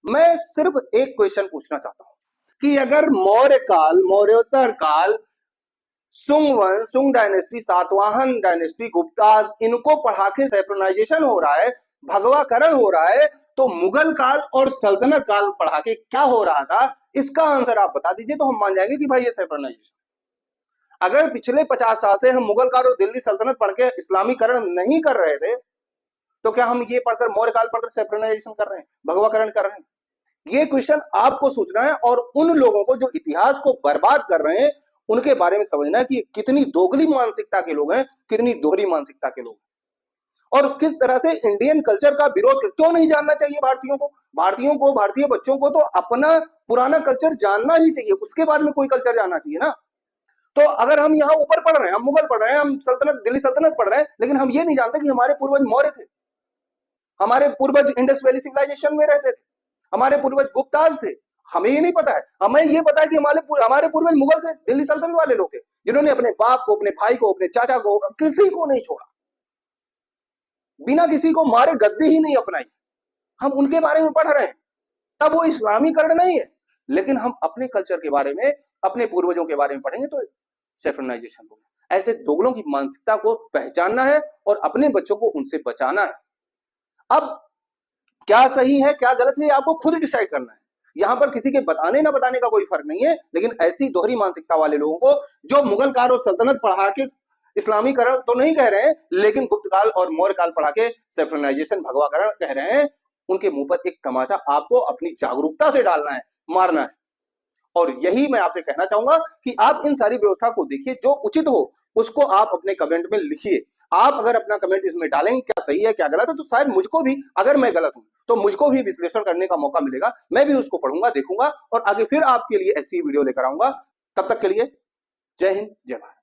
मैं सिर्फ एक क्वेश्चन पूछना चाहता हूं कि अगर मौर्य काल, मौर्योत्तर काल, सुंग वंश, सुंग डायनेस्टी, सातवाहन डायनेस्टी, गुप्ताज, इनको पढ़ा के सेक्युलराइजेशन हो रहा है, भगवाकरण हो रहा है, तो मुगल काल और सल्तनत काल पढ़ा के क्या हो रहा था? इसका आंसर आप बता दीजिए तो हम मान जाएंगे कि भाई ये सेक्युलराइजेशन। अगर पिछले 50 साल से हम मुगल काल और दिल्ली सल्तनत पढ़ के इस्लामीकरण नहीं कर रहे थे, तो क्या हम ये पढ़कर मौर्य काल पढ़कर सेक्युलराइजेशन कर रहे हैं, भगवाकरण कर रहे हैं? ये क्वेश्चन आपको सोचना है और उन लोगों को जो इतिहास को बर्बाद कर रहे हैं उनके बारे में समझना है कि कितनी दोगली मानसिकता के लोग हैं, कितनी दोहरी मानसिकता के लोग हैं, और किस तरह से इंडियन कल्चर का विरोध। क्यों नहीं जानना चाहिए भारतीयों को? भारतीय बच्चों को तो अपना पुराना कल्चर जानना ही चाहिए, उसके बाद में कोई कल्चर जानना चाहिए ना। तो अगर हम यहाँ ऊपर पढ़ रहे हैं, हम मुगल पढ़ रहे हैं, हम सल्तनत, दिल्ली सल्तनत पढ़ रहे हैं, लेकिन हम ये नहीं जानते कि हमारे पूर्वज मौर्य थे, हमारे पूर्वज इंडस वैली सिविलाइजेशन में रहते थे, हमारे पूर्वज गुप्ताज थे। हमें ये नहीं पता है। हमें ये पता है कि हमारे पूर्वज मुगल थे, दिल्ली सल्तनत वाले लोग थे, जिन्होंने अपने बाप को, अपने भाई को, अपने चाचा को, किसी को नहीं छोड़ा, बिना किसी को मारे गद्दी ही नहीं अपनाई। हम उनके बारे में पढ़ रहे हैं, तब वो इस्लामीकरण नहीं है, लेकिन हम अपने कल्चर के बारे में, अपने पूर्वजों के बारे में पढ़ेंगे तो सेक्युलराइजेशन होगा। ऐसे दोगलों की मानसिकता को पहचानना है और अपने बच्चों को उनसे बचाना है। अब क्या सही है क्या गलत है आपको खुद डिसाइड करना है। यहां पर किसी के बताने ना बताने का कोई फर्क नहीं है, लेकिन ऐसी दोहरी मानसिकता वाले लोगों को, जो मुगल काल और सल्तनत पढ़ा के इस्लामीकरण तो नहीं कह रहे हैं, लेकिन गुप्त काल और मौर्य काल पढ़ा के सेक्युलराइजेशन, भगवाकरण कह रहे हैं, उनके मुंह पर एक तमाचा आपको अपनी जागरूकता से डालना है, मारना है। और यही मैं आपसे कहना चाहूंगा कि आप इन सारी व्यवस्था को देखिए, जो उचित हो उसको आप अपने कमेंट में लिखिए। आप अगर अपना कमेंट इसमें डालेंगे क्या सही है क्या गलत है, तो शायद मुझको भी, अगर मैं गलत हूं तो मुझको भी विश्लेषण करने का मौका मिलेगा, मैं भी उसको पढ़ूंगा, देखूंगा और आगे फिर आपके लिए ऐसी वीडियो लेकर आऊंगा। तब तक के लिए जय हिंद, जय भारत।